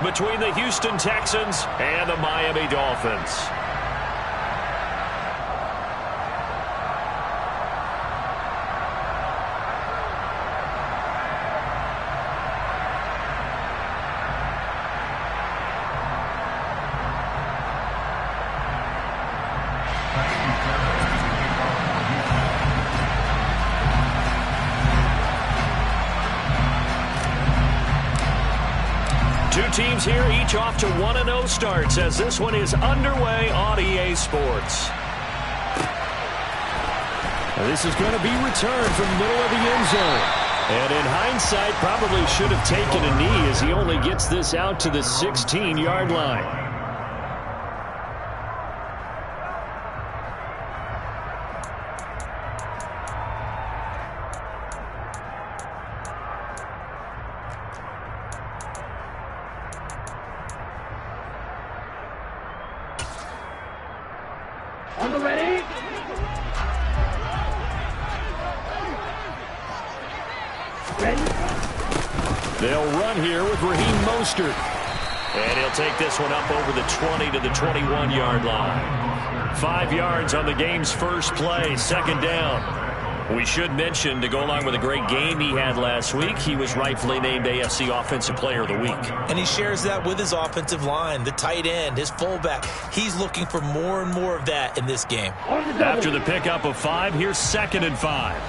between the Houston Texans and the Miami Dolphins. Two teams here, each off to 1-0 starts as this one is underway on EA Sports. This is going to be returned from the middle of the end zone. And in hindsight, probably should have taken a knee as he only gets this out to the 16-yard line. On the ready. They'll run here with Raheem Mostert. And he'll take this one up over the 20 to the 21-yard line. 5 yards on the game's first play, second down. We should mention, to go along with a great game he had last week, he was rightfully named AFC Offensive Player of the Week. And he shares that with his offensive line, the tight end, his fullback. He's looking for more and more of that in this game. After the pickup of 5, here's 2nd and 5.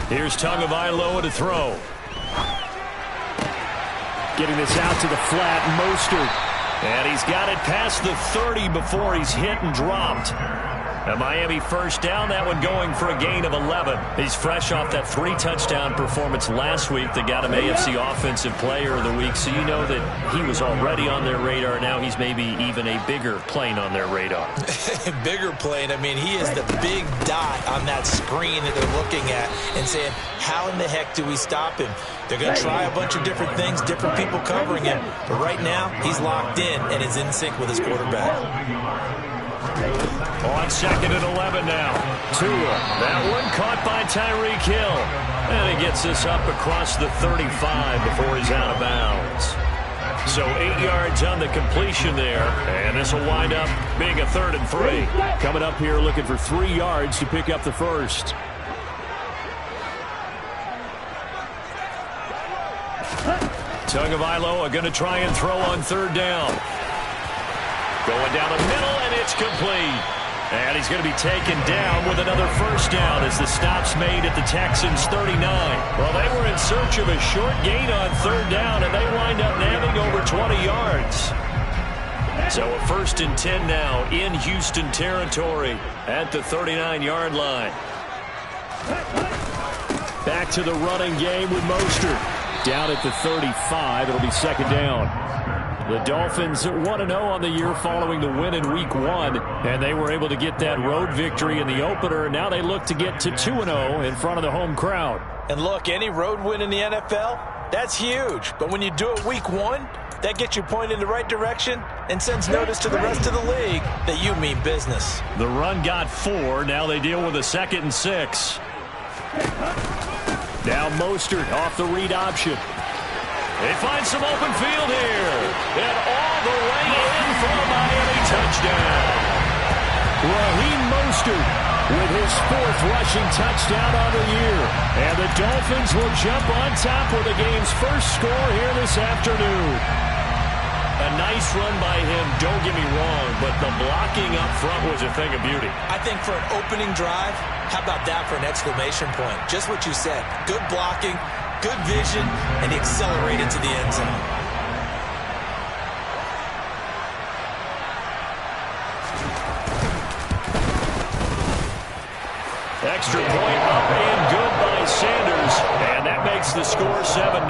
Here's Tagovailoa to throw. Getting this out to the flat, Mostert. And he's got it past the 30 before he's hit and dropped. A Miami first down, that one going for a gain of 11. He's fresh off that 3-touchdown performance last week that got him AFC Offensive Player of the Week, so you know that he was already on their radar. Now he's maybe even a bigger plane on their radar. Bigger plane. I mean, he is the big dot on that screen that they're looking at and saying, how in the heck do we stop him? They're going to try a bunch of different things, different people covering him. But right now, he's locked in and is in sync with his quarterback. On 2nd and 11 now. Tua. That one caught by Tyreek Hill. And he gets this up across the 35 before he's out of bounds. So 8 yards on the completion there. And this will wind up being a 3rd and 3. Coming up here looking for 3 yards to pick up the first. Tagovailoa going to try and throw on 3rd down. Going down the middle, and it's complete. And he's going to be taken down with another first down as the stop's made at the Texans' 39. Well, they were in search of a short gain on 3rd down, and they wind up nabbing over 20 yards. So a 1st and 10 now in Houston territory at the 39-yard line. Back to the running game with Mostert. Down at the 35, it'll be 2nd down. The Dolphins 1-0 on the year following the win in Week 1, and they were able to get that road victory in the opener, and now they look to get to 2-0 in front of the home crowd. And look, any road win in the NFL, that's huge. But when you do it Week 1, that gets you pointed in the right direction and sends notice to the rest of the league that you mean business. The run got 4. Now they deal with a 2nd and 6. Now Mostert off the read option. They find some open field here. And all the way in for a Miami touchdown. Raheem Mostert with his 4th rushing touchdown on the year. And the Dolphins will jump on top with the game's first score here this afternoon. A nice run by him, don't get me wrong, but the blocking up front was a thing of beauty. I think for an opening drive, how about that for an exclamation point? Just what you said. Good blocking, good vision, and he accelerated to the end zone. Extra point up and good by Sanders, and that makes the score 7-0.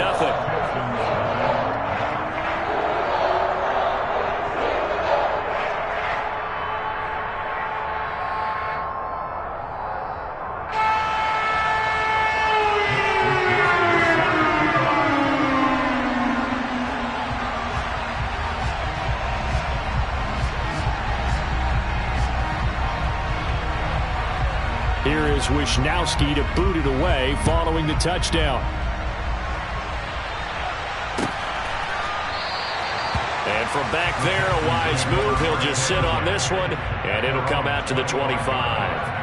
Here allows Wisnowski to boot it away following the touchdown. And from back there, a wise move. He'll just sit on this one, and it'll come out to the 25.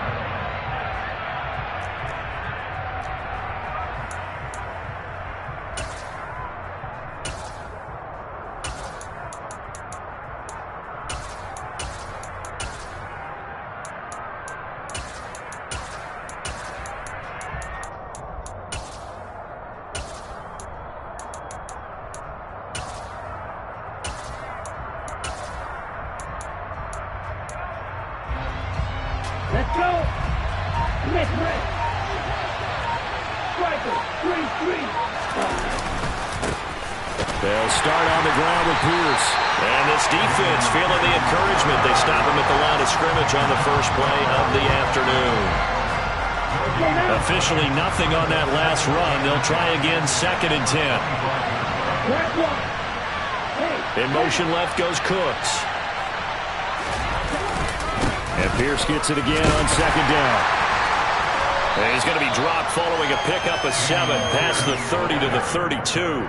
Let's go. Let's break. Striker, 3-3. They'll start on the ground with Pierce. And this defense feeling the encouragement. They stop him at the line of scrimmage on the first play of the afternoon. Officially nothing on that last run. They'll try again, 2nd and 10. In motion left goes Cooks. And Pierce gets it again on 2nd down. And he's going to be dropped following a pickup of 7 past the 30 to the 32.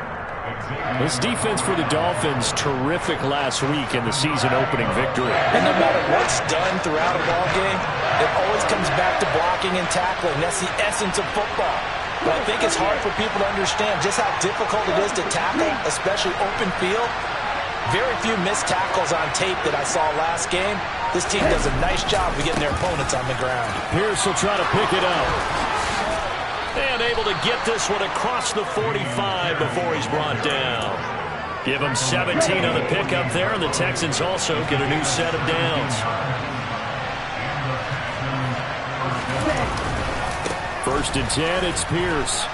This defense for the Dolphins, terrific last week in the season-opening victory. And no matter what's done throughout a ball game, it always comes back to blocking and tackling. That's the essence of football. But I think it's hard for people to understand just how difficult it is to tackle, especially open field. Very few missed tackles on tape that I saw last game. This team does a nice job of getting their opponents on the ground. Pierce will try to pick it up. And able to get this one across the 45 before he's brought down. Give him 17 on the pickup there, and the Texans also get a new set of downs. 1st and 10, it's Pierce.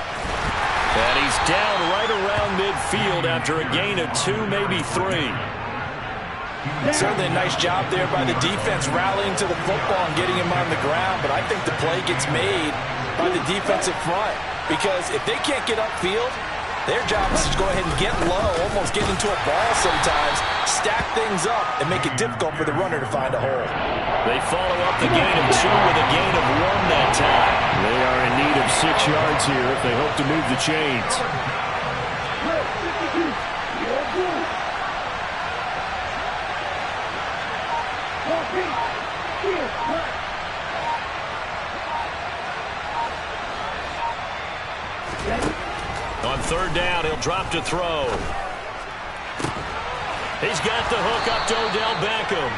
And he's down right around midfield after a gain of 2, maybe 3. Certainly a nice job there by the defense rallying to the football and getting him on the ground, but I think the play gets made by the defensive front, because if they can't get upfield, their job is to go ahead and get low, almost get into a ball sometimes, stack things up, and make it difficult for the runner to find a hole. They follow up the gain of 2 with a gain of 1 that time. They are in need of 6 yards here if they hope to move the chains. On 3rd down, he'll drop to throw. He's got the hook up to Odell Beckham.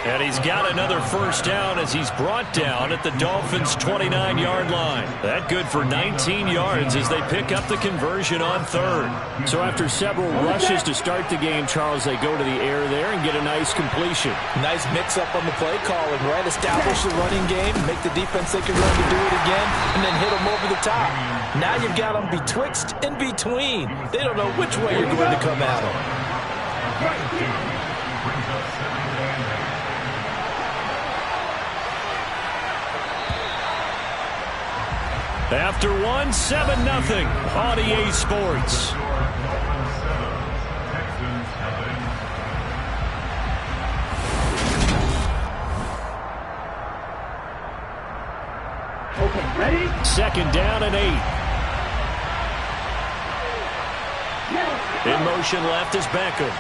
And he's got another 1st down as he's brought down at the Dolphins' 29-yard line. That good for 19 yards as they pick up the conversion on 3rd. So after several rushes to start the game, Charles, they go to the air there and get a nice completion. Nice mix-up on the play calling, right? Establish the running game, make the defense think you're going to do it again, and then hit them over the top. Now you've got them betwixt and between. They don't know which way you're going to come at them. After 1, 7-0 on EA Sports. Okay, ready? 2nd down and 8. In motion left is Beckham.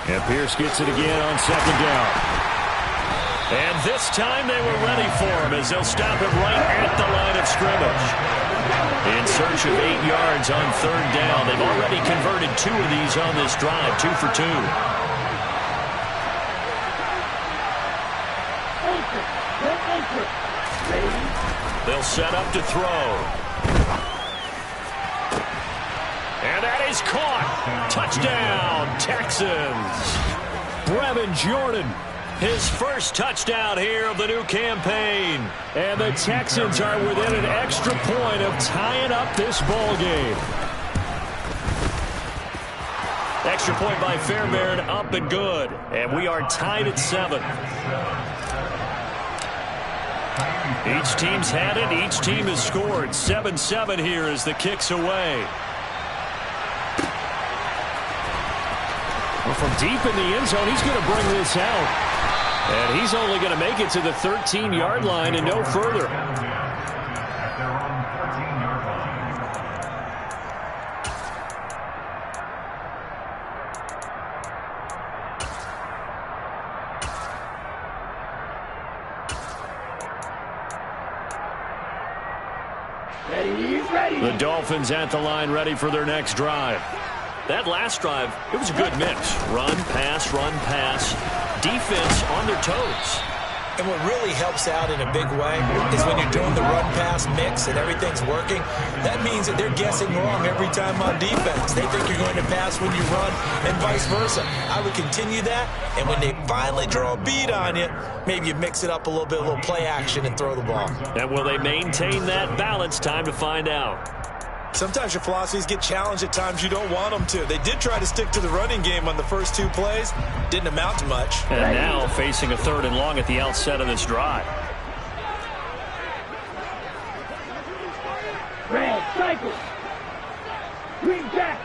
And Pierce gets it again on 2nd down. And this time they were ready for him as they'll stop him right at the line of scrimmage. In search of 8 yards on 3rd down. They've already converted 2 of these on this drive, 2 for 2. They'll set up to throw. And that is caught. Touchdown, Texans. Brevin Jordan. His first touchdown here of the new campaign. And the Texans are within an extra point of tying up this ball game. Extra point by Fairbairn, up and good. And we are tied at 7. Each team's had it. Each team has scored. 7-7 here as the kick's away. Well, from deep in the end zone, he's going to bring this out. And he's only going to make it to the 13-yard line and no further. Ready. The Dolphins at the line ready for their next drive. That last drive, it was a good mix. Run, pass. Defense on their toes. And what really helps out in a big way is when you're doing the run-pass mix and everything's working, that means that they're guessing wrong every time on defense. They think you're going to pass when you run and vice versa. I would continue that, and when they finally draw a beat on you, maybe you mix it up a little bit, a little play action, and throw the ball. And will they maintain that balance? Time to find out. Sometimes your philosophies get challenged at times you don't want them to. They did try to stick to the running game on the first 2 plays. Didn't amount to much. And now facing a 3rd and long at the outset of this drive. Red, cycle. Green back.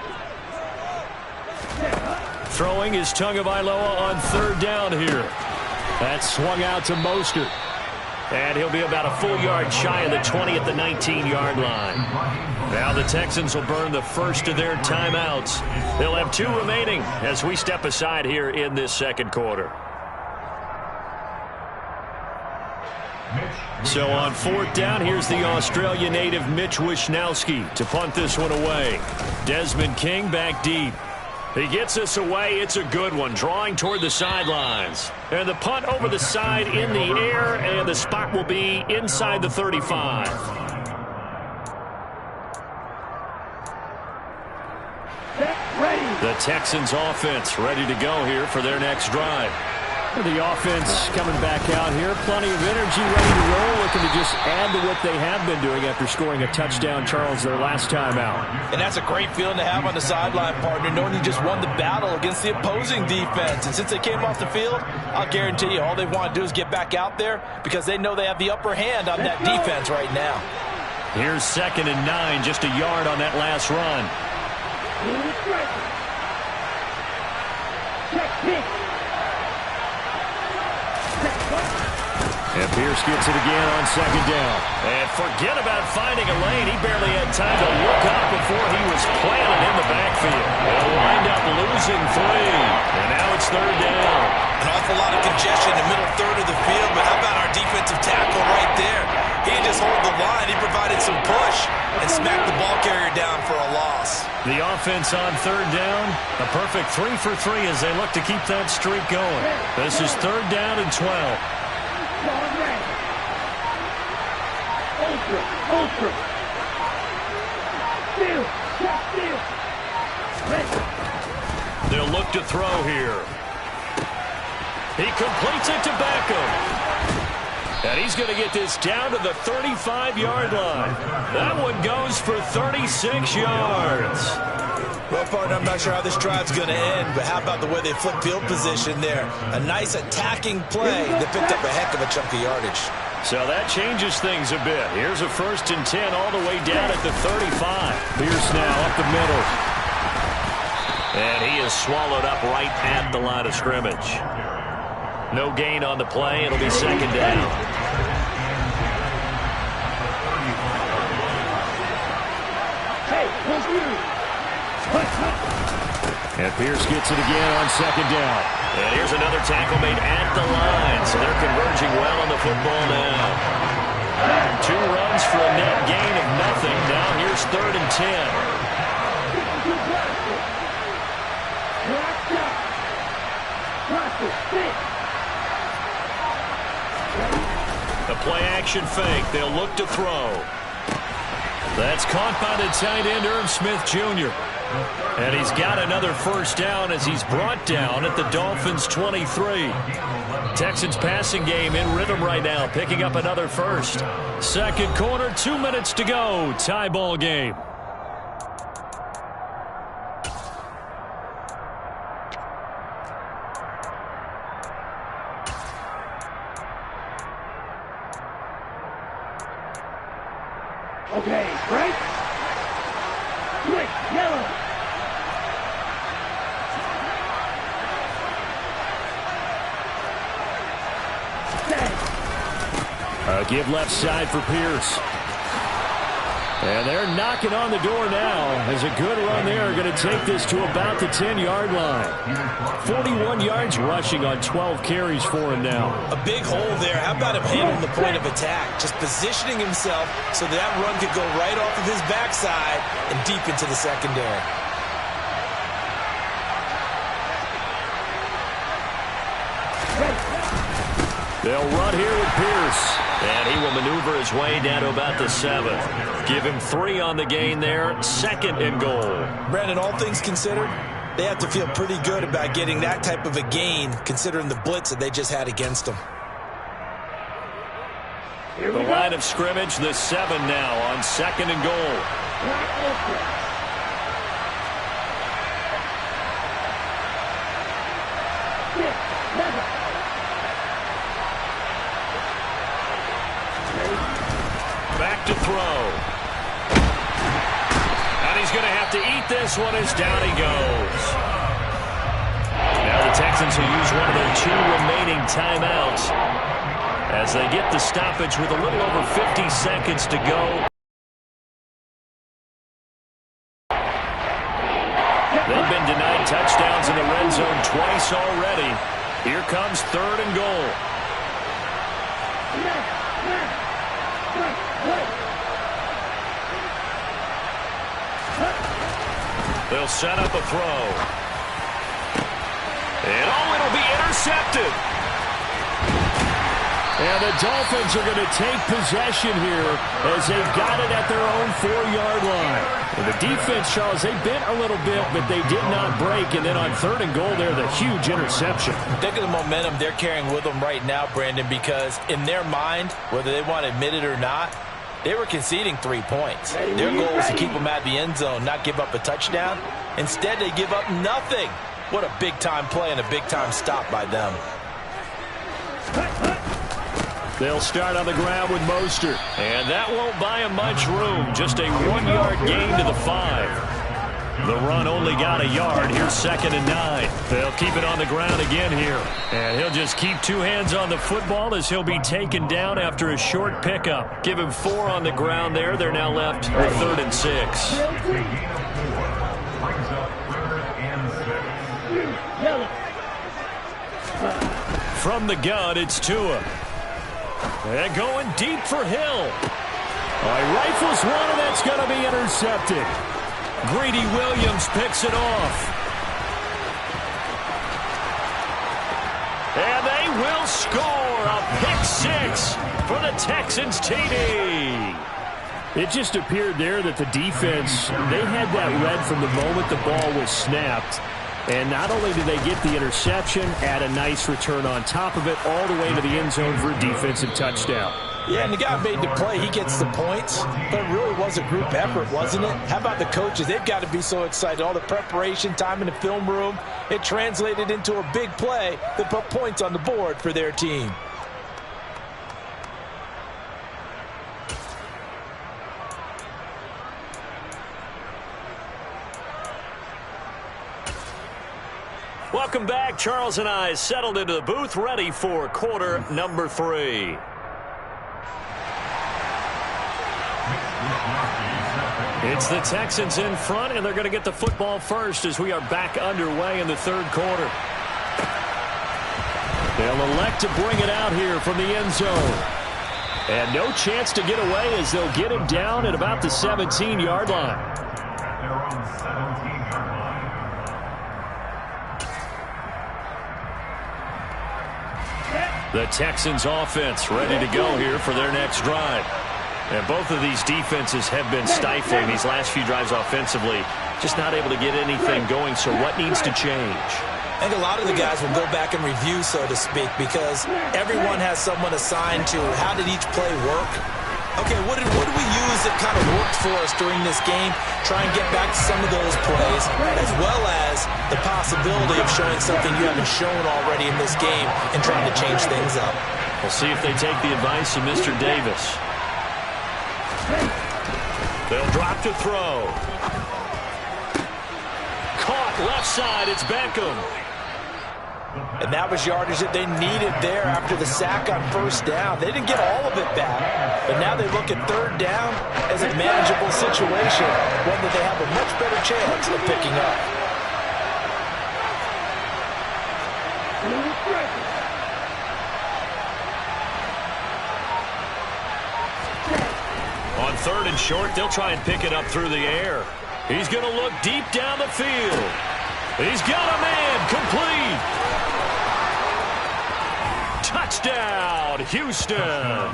Throwing is Tagovailoa on 3rd down here. That's swung out to Mostert. And he'll be about a full yard shy of the 20 at the 19-yard line. Now the Texans will burn the first of their timeouts. They'll have 2 remaining as we step aside here in this second quarter. So on 4th down, here's the Australia native Mitch Wishnowsky to punt this one away. Desmond King back deep. He gets us away. It's a good one, drawing toward the sidelines. And the punt over the side in the air, and the spot will be inside the 35. The Texans offense ready to go here for their next drive. The offense coming back out here. Plenty of energy, ready to roll, looking to just add to what they have been doing after scoring a touchdown, Charles, their last time out. And that's a great feeling to have on the sideline, partner, knowing you just won the battle against the opposing defense. And since they came off the field, I'll guarantee you all they want to do is get back out there because they know they have the upper hand on that defense right now. Here's 2nd and 9, just a yard on that last run. And Pierce gets it again on 2nd down. And forget about finding a lane. He barely had time to look up before he was planted in the backfield. They'll wind up losing 3. And now it's 3rd down. An awful lot of congestion in the middle third of the field, but how about our defensive tackle right there? He didn't just hold the line. He provided some push and smacked the ball carrier down for a loss. The offense on 3rd down, a perfect 3 for 3 as they look to keep that streak going. This is 3rd down and 12. Ultra. Steal. They'll look to throw here. He completes it to Beckham. And he's going to get this down to the 35-yard line. That one goes for 36 yards. Well, partner, I'm not sure how this drive's going to end, but how about the way they flip field position there? A nice attacking play that picked up a heck of a chunk of yardage. So that changes things a bit. Here's a 1st and 10 all the way down at the 35. Pierce now up the middle. And he is swallowed up right at the line of scrimmage. No gain on the play. It'll be 2nd down. And Pierce gets it again on 2nd down. And here's another tackle made at the line. So they're converging well on the football now. 2 runs for a net gain of nothing. Now here's 3rd and 10. A play-action fake. They'll look to throw. That's caught by the tight end, Irv Smith Jr. And he's got another 1st down as he's brought down at the Dolphins' 23. Texans passing game in rhythm right now, picking up another 1st. Second quarter, 2 minutes to go. Tie ball game. Okay, right? Quick, yellow. Give left side for Pierce. And they're knocking on the door now as a good run there. Going to take this to about the 10-yard line. 41 yards rushing on 12 carries for him now. A big hole there. How about him handling the point of attack? Just positioning himself so that run could go right off of his backside and deep into the secondary. They'll run here with Pierce. And he will maneuver his way down to about the 7th. Give him 3 on the gain there. 2nd and goal. Brandon, all things considered, they have to feel pretty good about getting that type of a gain considering the blitz that they just had against them. The line of scrimmage, the 7 now on 2nd and goal. Back to throw. And he's going to have to eat this one as down he goes. Now the Texans will use one of their 2 remaining timeouts as they get the stoppage with a little over 50 seconds to go. They've been denied touchdowns in the red zone twice already. Here comes 3rd and goal. They'll set up a throw. And it'll be intercepted. And the Dolphins are going to take possession here as they've got it at their own 4-yard line. And the defense, Charles, they bent a little bit, but they did not break. And then on 3rd and goal there, the huge interception. Think of the momentum they're carrying with them right now, Brandon, because in their mind, whether they want to admit it or not, they were conceding 3 points. Their goal was to keep them at the end zone, not give up a touchdown. Instead, they give up nothing. What a big-time play and a big-time stop by them. They'll start on the ground with Mostert. And that won't buy him much room. Just a 1-yard gain to the 5. The run only got a yard. Here's 2nd and 9. They'll keep it on the ground again here. And he'll just keep 2 hands on the football as he'll be taken down after a short pickup. Give him 4 on the ground there. They're now left with 3rd and 6. From the gun, it's Tua. And going deep for Hill. He rifles one, and that's going to be intercepted. Greedy Williams picks it off. And they will score a pick 6 for the Texans TD. It just appeared there that the defense, they had that read from the moment the ball was snapped. And not only did they get the interception, add a nice return on top of it, all the way to the end zone for a defensive touchdown. Yeah, and the guy made the play. He gets the points. But it really was a group effort, wasn't it? How about the coaches? They've got to be so excited. All the preparation time in the film room, it translated into a big play that put points on the board for their team. Welcome back. Charles and I settled into the booth, ready for quarter number 3. It's the Texans in front, and they're going to get the football first as we are back underway in the 3rd quarter. They'll elect to bring it out here from the end zone. And no chance to get away as they'll get him down at about the 17-yard line. The Texans offense ready to go here for their next drive. And both of these defenses have been stifling these last few drives offensively. Just not able to get anything going, so what needs to change? I think a lot of the guys will go back and review, so to speak, because everyone has someone assigned to how did each play work. Okay, what did we use that kind of worked for us during this game? Try and get back to some of those plays, as well as the possibility of showing something you haven't shown already in this game and trying to change things up. We'll see if they take the advice of Mr. Davis. They'll drop to throw. Caught left side, it's Beckham. And that was yardage that they needed there after the sack on first down. They didn't get all of it back, but now they look at third down as a manageable situation, one that they have a much better chance of picking up. On third and short, they'll try and pick it up through the air. He's going to look deep down the field. He's got a man, complete. Touchdown, Houston.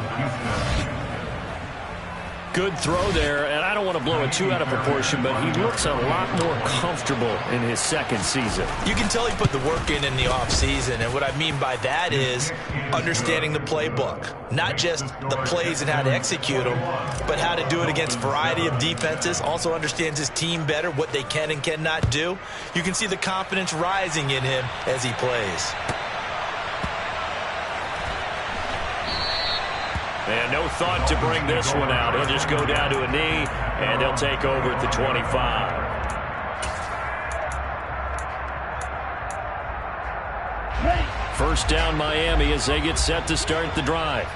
Good throw there, and I don't want to blow it too out of proportion, but he looks a lot more comfortable in his second season. You can tell he put the work in the offseason, and what I mean by that is understanding the playbook. Not just the plays and how to execute them, but how to do it against a variety of defenses. Also understands his team better, what they can and cannot do. You can see the confidence rising in him as he plays. And no thought to bring this one out. He'll just go down to a knee, and they'll take over at the 25. First down Miami as they get set to start the drive.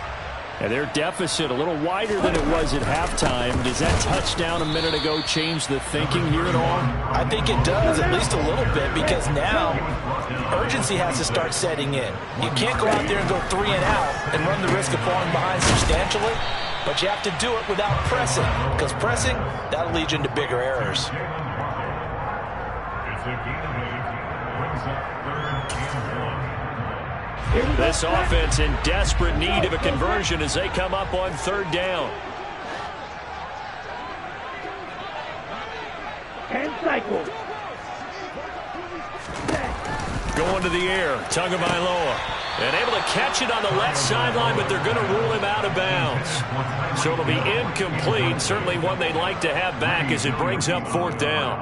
And their deficit a little wider than it was at halftime. Does that touchdown a minute ago change the thinking here at all? I think it does, at least a little bit, because now urgency has to start setting in. You can't go out there and go 3 and out and run the risk of falling behind substantially, but you have to do it without pressing, because pressing, that'll lead you into bigger errors. This offense in desperate need of a conversion as they come up on third down. And cycle. Going to the air, Tagovailoa. And able to catch it on the left sideline, but they're going to rule him out of bounds. So it'll be incomplete. Certainly one they'd like to have back as it brings up fourth down.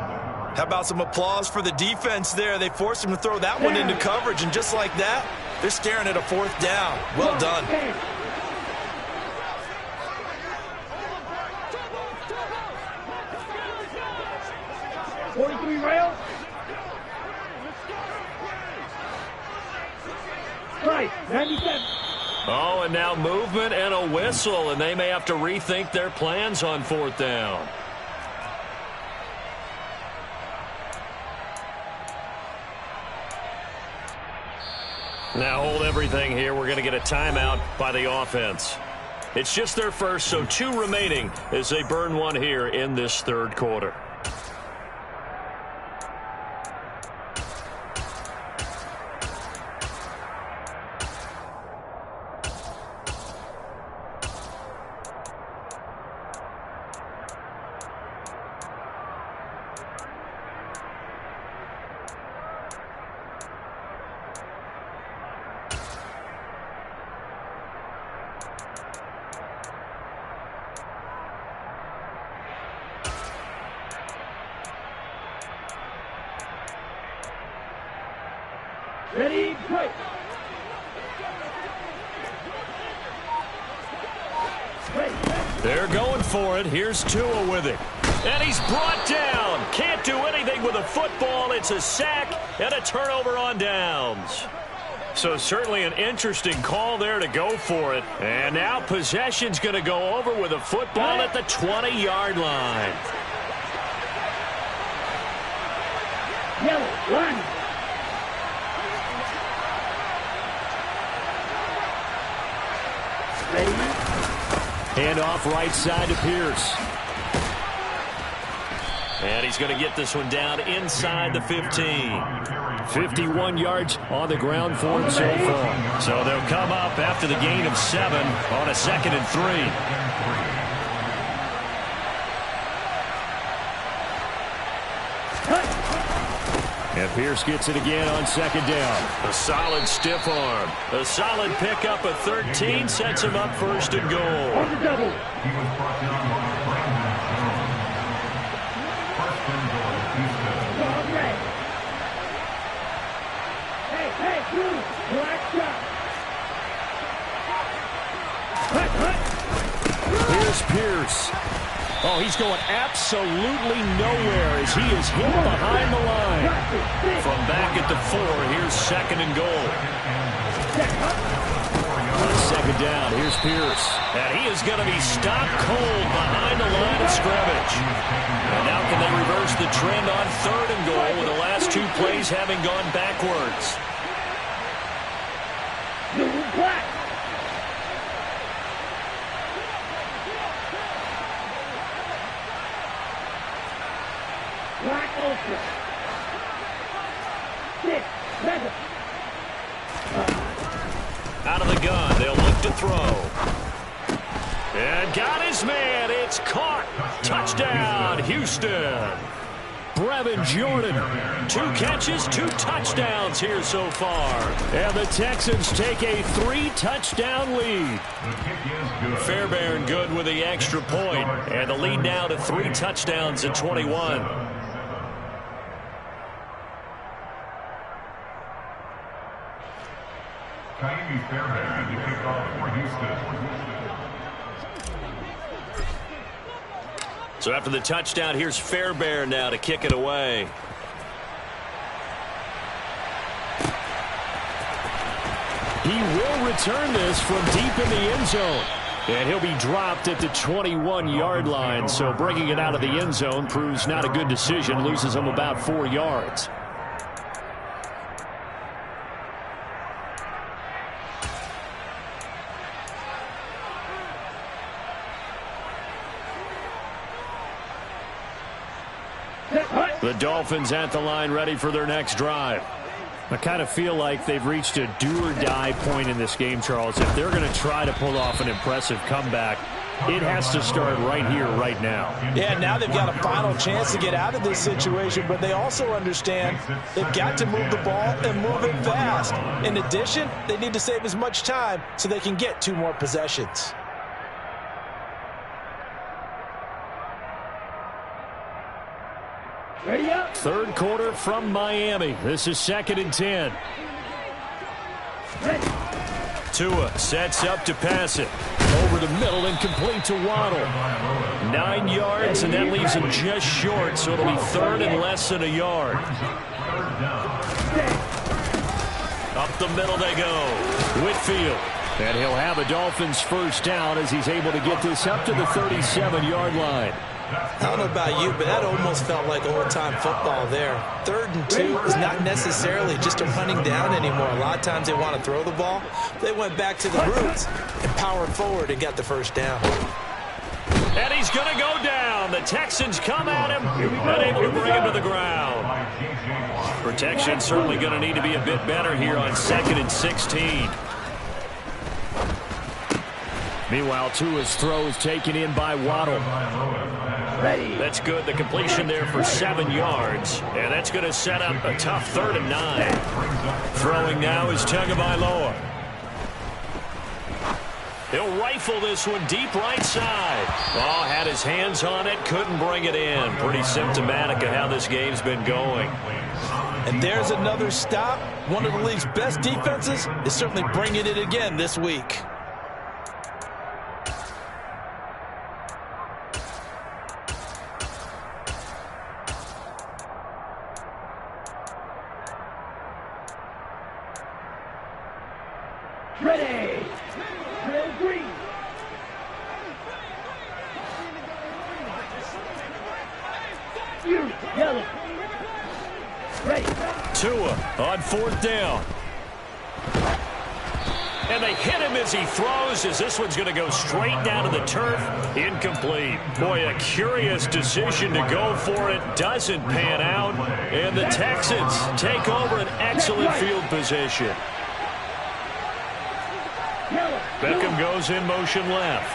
How about some applause for the defense there? They forced him to throw that one into coverage, and just like that, they're staring at a fourth down. Well done. 43 rail. Right, 97. Oh, and now movement and a whistle, and they may have to rethink their plans on fourth down. Now hold everything here. We're going to get a timeout by the offense. It's just their first, so 2 remaining as they burn one here in this third quarter. Ready, break. They're going for it. Here's Tua with it. And he's brought down. Can't do anything with a football. It's a sack and a turnover on downs. So certainly an interesting call there to go for it. And now possession's going to go over with a football at the 20-yard line. Yellow, run. Hand off right side to Pierce. And he's going to get this one down inside the 15. 51 yards on the ground for him so far. So they'll come up after the gain of 7 on a 2nd and 3. And Pierce gets it again on 2nd down. A solid stiff arm. A solid pickup of 13 sets him up 1st and goal. On the double. Here's Pierce. Oh, he's going absolutely nowhere as he is hit behind the line. From back at the 4, here's 2nd and goal. On 2nd down, here's Pierce. And he is going to be stopped cold behind the line of scrimmage. And now can they reverse the trend on 3rd and goal with the last 2 plays having gone backwards? Black. Black Ultra. 6, 7. Out of the gun, they'll look to throw. And got his man. It's caught. Touchdown, Houston. Brevin Jordan. 2 catches, 2 touchdowns here so far. And the Texans take a 3-touchdown lead. Fairbairn good with the extra point. And the lead now to 3 touchdowns at 21. Fairbairn to kick off for Houston. So after the touchdown, here's Fairbairn now to kick it away. He will return this from deep in the end zone. And he'll be dropped at the 21-yard line. So bringing it out of the end zone proves not a good decision. Loses him about 4 yards. The Dolphins at the line ready for their next drive. I kind of feel like they've reached a do-or-die point in this game, Charles. If they're going to try to pull off an impressive comeback, it has to start right here, right now. Yeah, now they've got a final chance to get out of this situation, but they also understand they've got to move the ball and move it fast. In addition, they need to save as much time so they can get 2 more possessions. Ready up. 3rd quarter from Miami. This is 2nd and 10. Tua sets up to pass it. Over the middle and complete to Waddle. 9 yards, and that leaves him just short, so it'll be 3rd and less than a yard. Up the middle they go. Whitfield. And he'll have a Dolphins first down as he's able to get this up to the 37-yard line. I don't know about you, but that almost felt like old-time football there. 3rd and 2 is not necessarily just a running down anymore. A lot of times they want to throw the ball. They went back to the roots and powered forward and got the first down. And he's going to go down. The Texans come at him and able to bring him to the ground. Protection certainly going to need to be a bit better here on 2nd and 16. Meanwhile, Tua's throw is taken in by Waddle. That's good. The completion there for 7 yards. And that's going to set up a tough 3rd and 9. Throwing now is Tagovailoa. He'll rifle this one deep right side. Oh, had his hands on it, couldn't bring it in. Pretty symptomatic of how this game's been going. And there's another stop. One of the league's best defenses is certainly bringing it again this week. Ready. Drill green. You, yellow. Ready. Tua on 4th down. And they hit him as he throws, as this one's going to go straight down to the turf. Incomplete. Boy, a curious decision to go for it. Doesn't pan out. And the Texans take over an excellent field position. Beckham goes in motion left.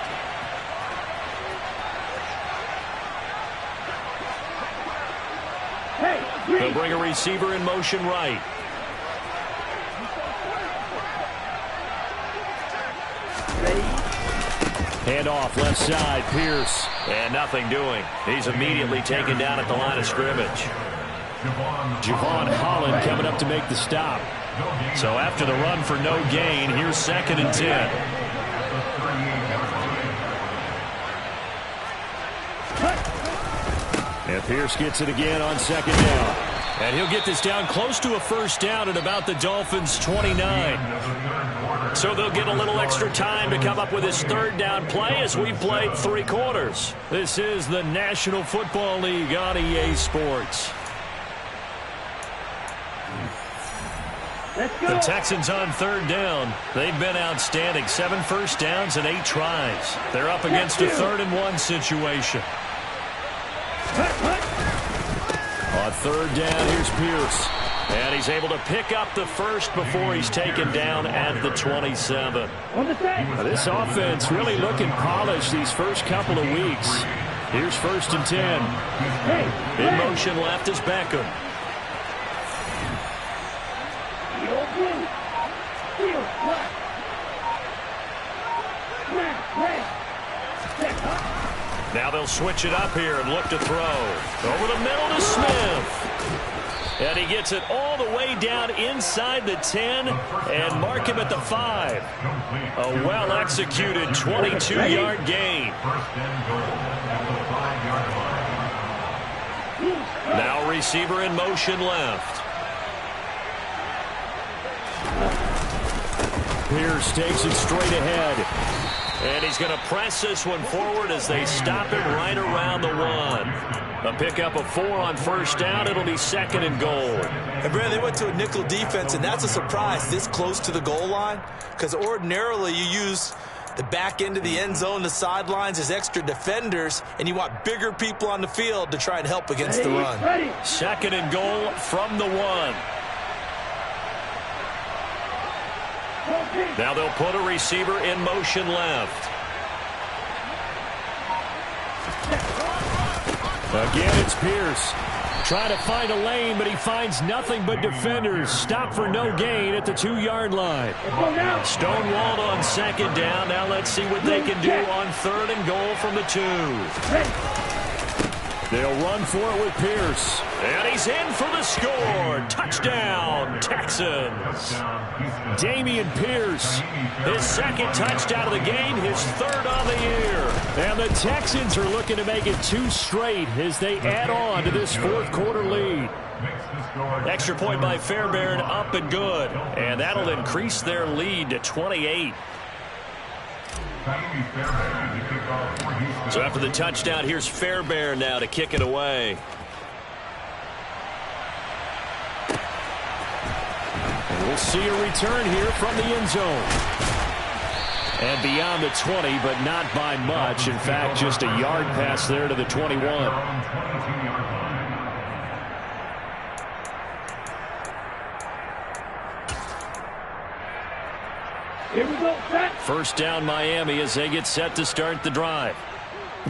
They'll bring a receiver in motion right. Hand off left side, Pierce. And nothing doing. He's immediately taken down at the line of scrimmage. Javon Holland coming up to make the stop. So after the run for no gain, here's 2nd and 10. And Pierce gets it again on second down. And he'll get this down close to a first down at about the Dolphins' 29. So they'll get a little extra time to come up with his third down play as we've played 3 quarters. This is the National Football League on EA Sports. The Texans on third down. They've been outstanding. 7 first downs and 8 tries. They're up against a 3rd-and-1 situation. On third down, here's Pierce. And he's able to pick up the first before he's taken down at the 27. This offense really looking polished these first couple of weeks. Here's 1st and 10. In motion left is Beckham. Now they'll switch it up here and look to throw. Over the middle to Smith. And he gets it all the way down inside the 10 and mark him at the 5. A well-executed 22-yard gain. Now receiver in motion left. Pierce takes it straight ahead. And he's going to press this one forward as they stop him right around the 1. A pickup of 4 on first down. It'll be 2nd and goal. And, Brad, they went to a nickel defense, and that's a surprise this close to the goal line because ordinarily you use the back end of the end zone, the sidelines as extra defenders, and you want bigger people on the field to try and help against the run. 2nd and goal from the 1. Now they'll put a receiver in motion left. Again, it's Pierce. Trying to find a lane, but he finds nothing but defenders. Stop for no gain at the 2-yard line. Stonewalled on 2nd down. Now let's see what they can do on 3rd and goal from the 2. They'll run for it with Pierce. And he's in for the score. Touchdown, Texans. Dameon Pierce, his 2nd touchdown of the game, his 3rd on the year. And the Texans are looking to make it 2 straight as they add on to this 4th quarter lead. Extra point by Fairbairn, up and good. And that'll increase their lead to 28. So after the touchdown, here's Fairbairn now to kick it away. And we'll see a return here from the end zone. And beyond the 20, but not by much. In fact, just a yard pass there to the 21. Here we go, set. First down, Miami, as they get set to start the drive.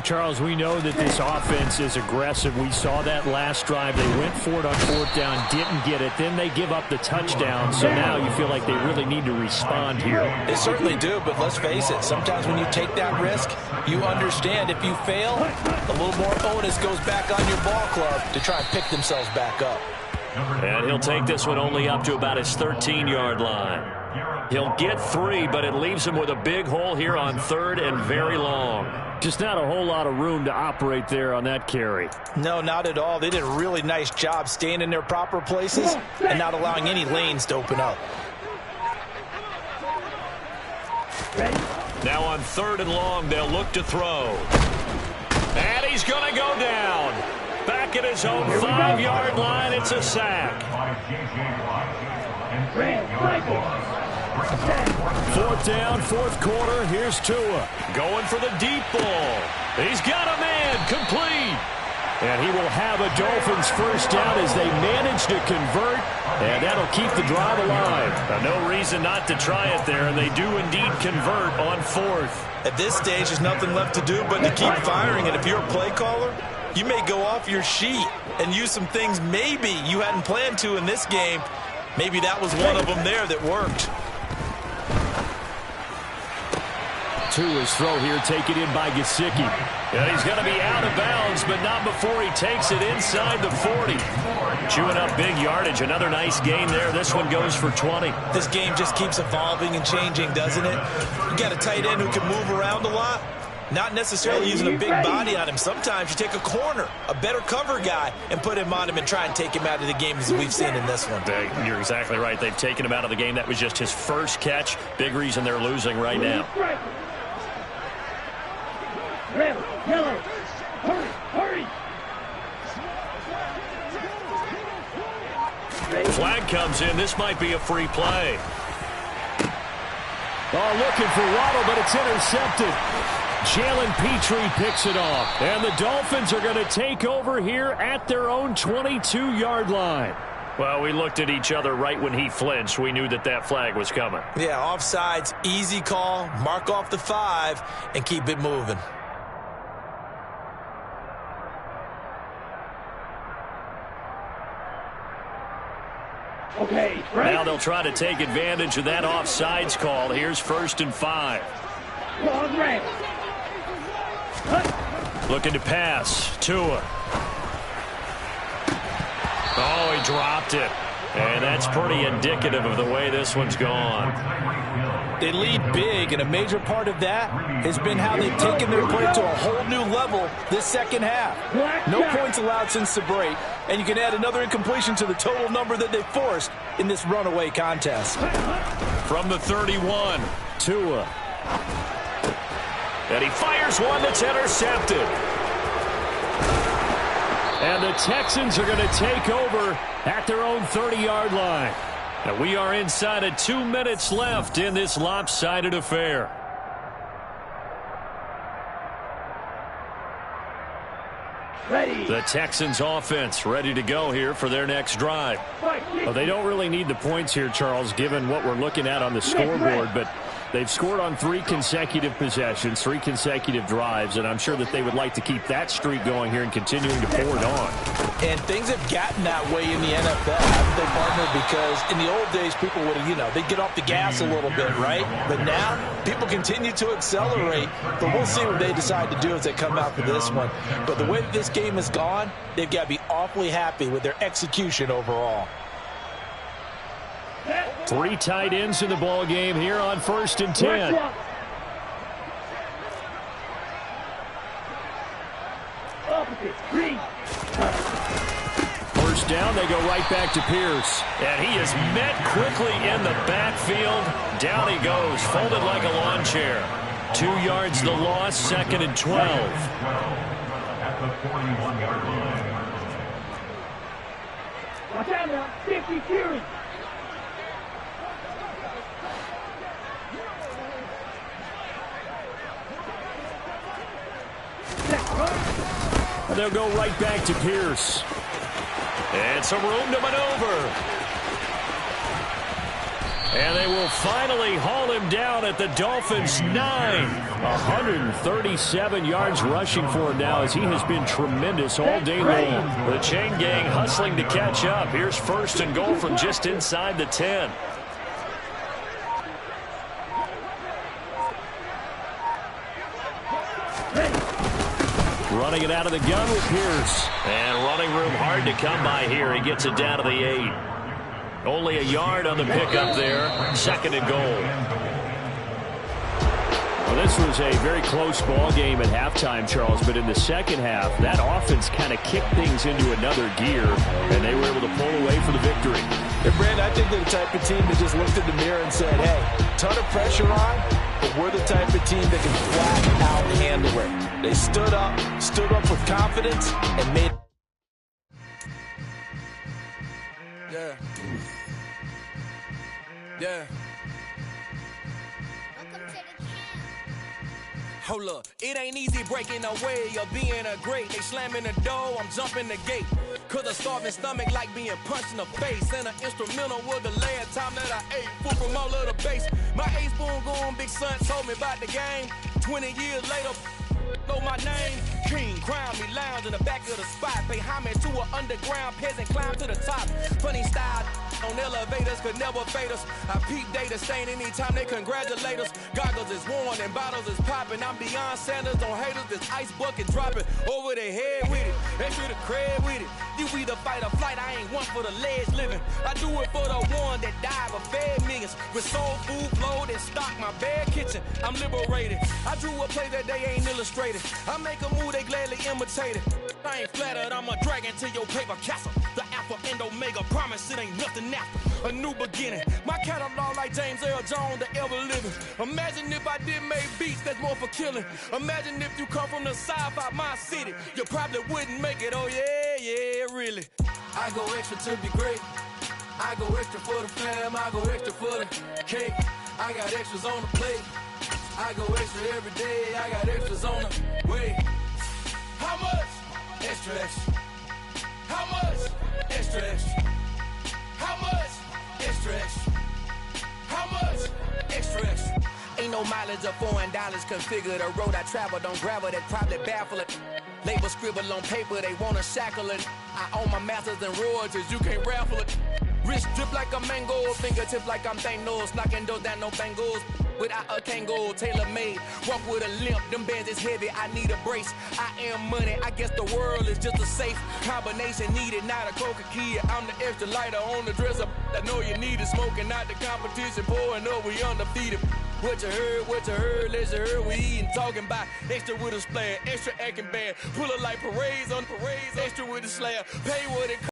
Charles, we know that this offense is aggressive. We saw that last drive. They went for it on 4th down, didn't get it. Then they give up the touchdown. So now you feel like they really need to respond here. They certainly do, but let's face it. Sometimes when you take that risk, you understand if you fail, a little more onus goes back on your ball club to try and pick themselves back up. And he'll take this one only up to about his 13-yard line. He'll get 3, but it leaves him with a big hole here on 3rd and very long. Just not a whole lot of room to operate there on that carry. No, not at all. They did a really nice job staying in their proper places and not allowing any lanes to open up. Now on 3rd and long, they'll look to throw. And he's going to go down. Back at his own 5-yard line, it's a sack. 4th down, 4th quarter. Here's Tua. Going for the deep ball. He's got a man, complete. And he will have a Dolphins first down as they manage to convert. And that'll keep the drive alive. No reason not to try it there, and they do indeed convert on 4th. At this stage, there's nothing left to do but to keep firing. And if you're a play caller, you may go off your sheet and use some things maybe you hadn't planned to in this game. Maybe that was one of them there that worked. Tua's throw here taken in by Gesicki. And he's going to be out of bounds, but not before he takes it inside the 40. Chewing up big yardage. Another nice gain there. This one goes for 20. This game just keeps evolving and changing, doesn't it? You got a tight end who can move around a lot. Not necessarily using a big body on him. Sometimes you take a corner, a better cover guy, and put him on him and try and take him out of the game as we've seen in this one. You're exactly right. They've taken him out of the game. That was just his first catch. Big reason they're losing right now. Red, yellow, hurry, hurry. Flag comes in. This might be a free play. Oh, looking for Waddle, but it's intercepted. Jalen Petrie picks it off. And the Dolphins are going to take over here at their own 22-yard line. Well, we looked at each other right when he flinched. We knew that that flag was coming. Yeah, offsides, easy call, mark off the 5, and keep it moving. Okay, right. Now they'll try to take advantage of that offsides call. Here's 1st and 5. Long red. Looking to pass. Tua. Oh, he dropped it. And that's pretty indicative of the way this one's gone. They lead big, and a major part of that has been how they've taken their play to a whole new level this second half. No points allowed since the break, and you can add another incompletion to the total number that they forced in this runaway contest. From the 31, Tua. And he fires one that's intercepted. And the Texans are going to take over at their own 30-yard line. And we are inside of 2 minutes left in this lopsided affair. Ready. The Texans offense ready to go here for their next drive. Well, they don't really need the points here, Charles, given what we're looking at on the scoreboard, but they've scored on 3 consecutive possessions, 3 consecutive drives, and I'm sure that they would like to keep that streak going here and continuing to pour it on. And things have gotten that way in the NFL, haven't they, partner? Because in the old days, people would have, they'd get off the gas a little bit, right? But now, people continue to accelerate, but we'll see what they decide to do as they come out for this one. But the way that this game has gone, they've got to be awfully happy with their execution overall. 3 tight ends in the ball game here on 1st and 10. First down, they go right back to Pierce. And he is met quickly in the backfield. Down he goes, folded like a lawn chair. 2 yards the loss, 2nd and 12. At the 41-yard line. Watch out now, 50 Fury. And they'll go right back to Pierce. And some room to maneuver. And they will finally haul him down at the Dolphins' 9. 137 yards rushing for him now as he has been tremendous all day long. The chain gang hustling to catch up. Here's 1st and goal from just inside the 10. Running it out of the gun with Pierce. And running room hard to come by here. He gets it down to the 8. Only a yard on the pickup there. 2nd and goal. Well, this was a very close ball game at halftime, Charles, but in the second half, that offense kind of kicked things into another gear, and they were able to pull away for the victory. And, Brandon, I think they're the type of team that just looked in the mirror and said, hey, ton of pressure on, but we're the type of team that can flat out handle it. They stood up with confidence, and made. Yeah. Yeah. Hold up, it ain't easy breaking away or being a great. They slamming the door, I'm jumping the gate. Cause a starving stomach like being punched in the face. And an instrumental was the last time that I ate food from all of the base. My ace boom going, big son told me about the game. 20 years later, know my name. King, crown me, lounge in the back of the spot. Pay homage to an underground peasant, climb to the top. Funny style, on elevators could never fade us. I peep data stain anytime they congratulate us. Goggles is worn and bottles is popping. I'm Deion Sanders on haters, this ice bucket dropping over their head with it. They should have cred with it. You either fight or flight, I ain't one for the ledge living. I do it for the one that died but fed millions. With soul food flowed and stock my bare kitchen. I'm liberated. I drew a play that they ain't illustrated. I make a move they gladly imitate it. I ain't flattered, I'm a dragon to your paper castle. The Alpha and Omega, promise it ain't nothing after. A new beginning. My catalog like James Earl Jones, the ever living. Imagine if I did make beats that's more for killing. Imagine if you come from the south out my city. You probably wouldn't make it, oh yeah, really. I go extra to be great. I go extra for the fam, I go extra for the cake. I got extras on the plate. I go extra every day, I got extras on the way. How much? Extra, extra. How much? Extra, extra. How much? Extra, extra. How much? Extra, extra. Ain't no mileage of $4 configure the road I travel. Don't gravel, that probably baffle it. Label scribble on paper, they wanna shackle it. I own my masters and royalties, you can't raffle it. Wrist drip like a mango, fingertips like I'm Thanos. Knocking those down, no bangles. Without a Kango, tailor-made. Walk with a limp, them bands is heavy, I need a brace. I am money, I guess the world is just a safe combination needed, not a coca key. I'm the extra lighter on the dresser. I know you need it, smoking out the competition, pouring up, we undefeated. What you heard, let's heard, we eating, talking about extra with a splash, extra acting bad. Pull up like parades on parades, extra with a slab. Pay what it costs.